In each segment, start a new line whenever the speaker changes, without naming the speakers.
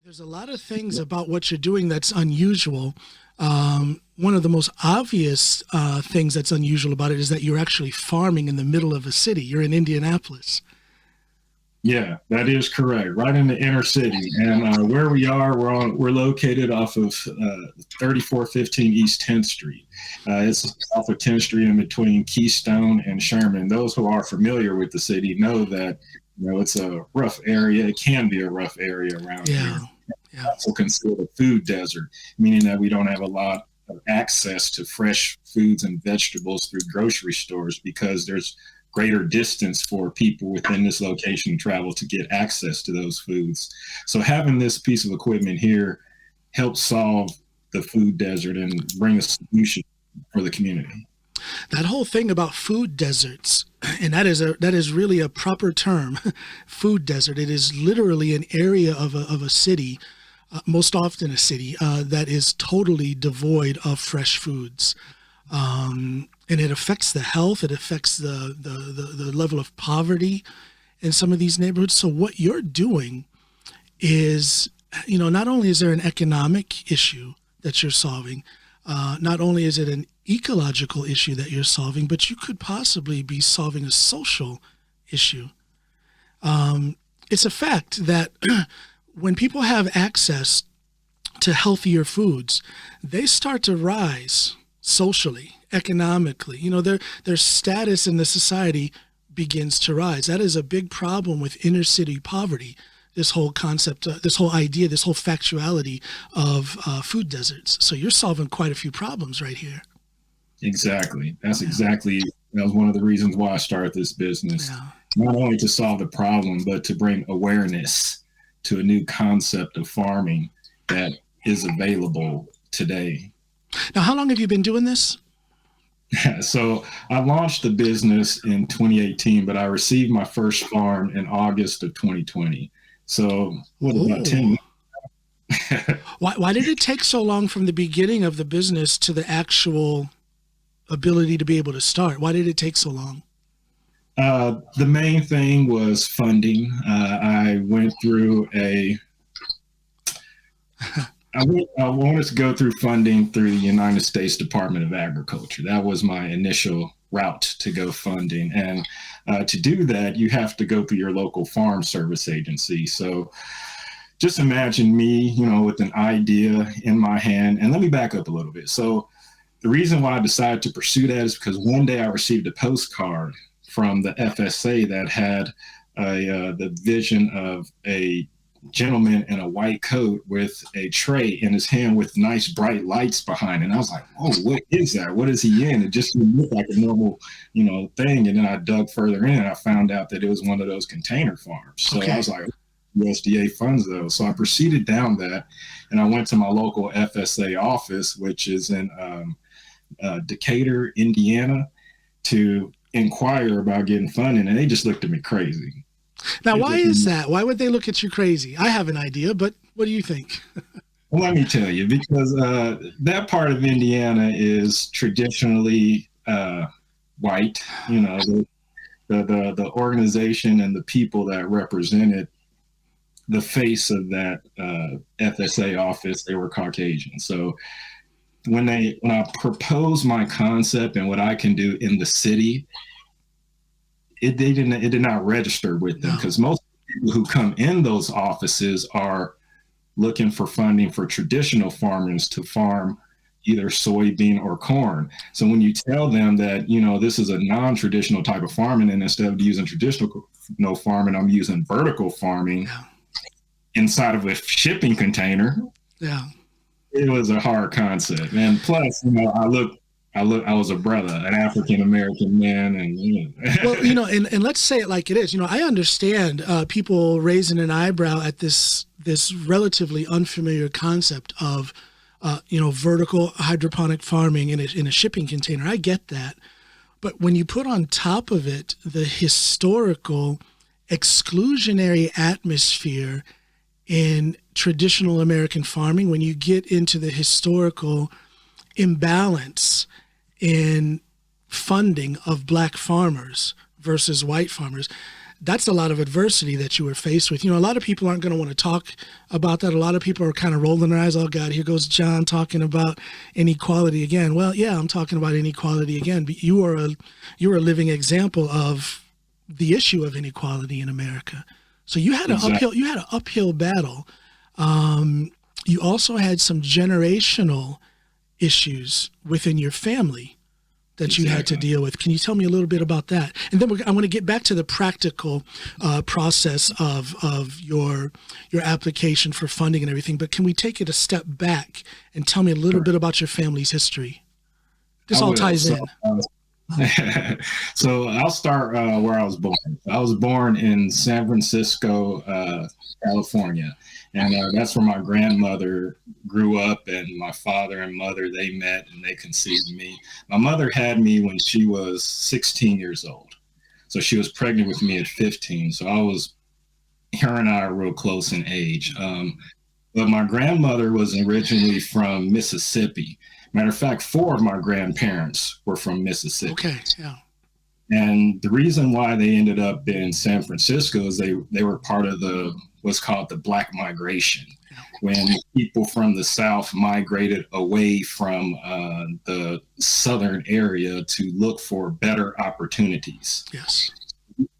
There's a lot of things about what you're doing that's unusual. One of the most obvious things that's unusual about it is that you're actually farming in the middle of a city. You're in Indianapolis.
Yeah, that is correct. Right in the inner city, and where we are, we're located off of 3415 East 10th Street. It's off of 10th Street in between Keystone and Sherman. Those who are familiar with the city know that it's a rough area. It can be a rough area around here.
Yeah.
Also considered a food desert, meaning that we don't have a lot of access to fresh foods and vegetables through grocery stores because there's greater distance for people within this location to travel to get access to those foods. So having this piece of equipment here helps solve the food desert and bring a solution for the community.
That whole thing about food deserts, and that is really a proper term, food desert. It is literally an area of a city, most often a city, that is totally devoid of fresh foods. And it affects the health, it affects the level of poverty in some of these neighborhoods. So what you're doing is, not only is there an economic issue that you're solving, not only is it an ecological issue that you're solving, but you could possibly be solving a social issue. It's a fact that when people have access to healthier foods, they start to rise socially, economically. Their status in the society begins to rise. That is a big problem with inner city poverty. This whole concept, this whole idea, this whole factuality of food deserts. So you're solving quite a few problems right here.
Exactly. That was one of the reasons why I started this business.
Yeah.
Not only to solve the problem, but to bring awareness to a new concept of farming that is available today.
Now, how long have you been doing this?
So I launched the business in 2018, but I received my first farm in August of 2020. So about 10
Why did it take so long from the beginning of the business to the actual ability to be able to start? Why did it take so long?
The main thing was funding. I went through I wanted to go through funding through the United States Department of Agriculture. That was my initial route to go funding. And to do that, you have to go through your local Farm Service Agency. So just imagine me, with an idea in my hand. And let me back up a little bit. So the reason why I decided to pursue that is because one day I received a postcard from the FSA that had the vision of a gentleman in a white coat with a tray in his hand with nice bright lights behind it. And I was like, oh, what is that? What is he in? It just didn't look like a normal, thing. And then I dug further in and I found out that it was one of those container farms. So I was like, USDA funds those. So I proceeded down that and I went to my local FSA office, which is in Decatur, Indiana, to inquire about getting funding. And they just looked at me crazy.
Now, why is that? Why would they look at you crazy? I have an idea, but what do you think?
Well, let me tell you, because that part of Indiana is traditionally white. The organization and the people that represented the face of that FSA office, they were Caucasian. So when I proposed my concept and what I can do in the city, it did not register with them because most people who come in those offices are looking for funding for traditional farmers to farm either soybean or corn. So when you tell them that, this is a non-traditional type of farming, and instead of using traditional farming, I'm using vertical farming inside of a shipping container.
Yeah.
It was a hard concept. And plus, I was a brother, an African-American man. And
well, and let's say it like it is. I understand people raising an eyebrow at this relatively unfamiliar concept of, vertical hydroponic farming in a shipping container. I get that. But when you put on top of it the historical exclusionary atmosphere in traditional American farming, when you get into the historical imbalance in funding of black farmers versus white farmers, that's a lot of adversity that you were faced with. You know, a lot of people aren't going to want to talk about that. A lot of people are kind of rolling their eyes. Oh God, here goes John talking about inequality again. Well, yeah, I'm talking about inequality again, but you are a living example of the issue of inequality in America. So
Exactly.
you had an uphill battle. You also had some generational issues within your family that you had to
Exactly.
deal with. Can you tell me a little bit about that? And then I want to get back to the practical process of your application for funding and everything. But can we take it a step back and tell me a little
Sure.
bit about your family's history? This
I
all
will.
ties
So,
in.
so I'll start where I was born. I was born in San Francisco, California, and that's where my grandmother grew up, and my father and mother, they met and they conceived me. My mother had me when she was 16 years old, so she was pregnant with me at 15. So her and I are real close in age. But my grandmother was originally from Mississippi. Matter of fact, four of my grandparents were from Mississippi.
Okay, yeah,
And the reason why they ended up in San Francisco is they were part of the what's called the Black Migration,
yeah,
when people from the South migrated away from the Southern area to look for better opportunities.
yes,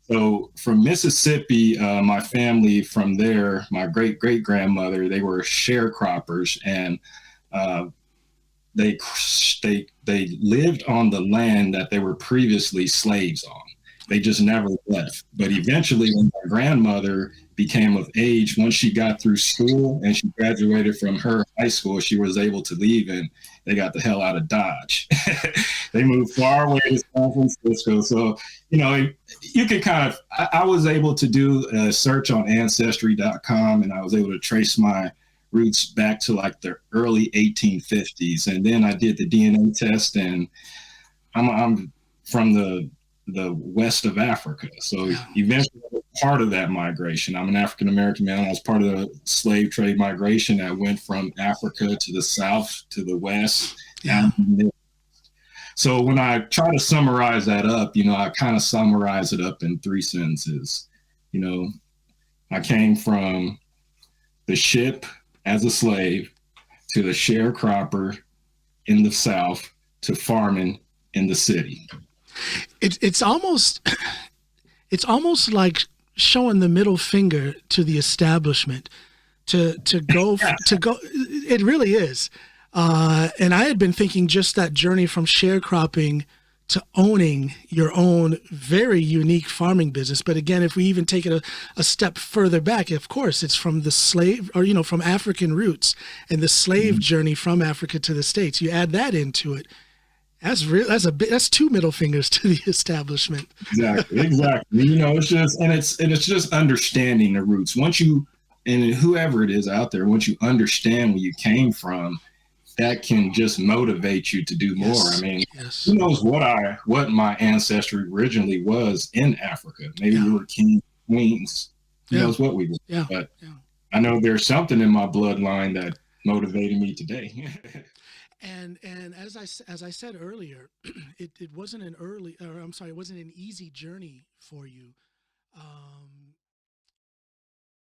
So from Mississippi, my family from there, my great great grandmother, they were sharecroppers, and uh, they they lived on the land that they were previously slaves on. They just never left. But eventually, when my grandmother became of age, once she got through school and she graduated from her high school, she was able to leave, and they got the hell out of Dodge. They moved far away to San Francisco. So, you could kind of, I was able to do a search on ancestry.com, and I was able to trace my roots back to like the early 1850s. And then I did the DNA test, and I'm from the west of Africa. So
yeah,
eventually I was part of that migration. I'm an African American man. I was part of the slave trade migration that went from Africa to the south to the west.
yeah.
So when I try to summarize that up, I kind of summarize it up in three sentences. You know, I came from the ship as a slave to the sharecropper in the South to farming in the city.
It's almost it's almost like showing the middle finger to the establishment to go. It really is. And I had been thinking just that journey from sharecropping to owning your own very unique farming business. But again, if we even take it a step further back, of course, it's from the slave or, from African roots and the slave journey from Africa to the States. You add that into it. That's real. That's two middle fingers to the establishment.
Exactly, exactly. It's just understanding the roots. Once you, and whoever it is out there, once you understand where you came from, that can just motivate you to do more. I
Yes.
mean,
Yes.
who knows what my ancestry originally was in Africa? Maybe we
Yeah.
were kings, queens. Who
Yeah.
knows what we were?
Yeah.
But
Yeah.
I know there's something in my bloodline that motivated me today.
And as I said earlier, it wasn't an easy journey for you.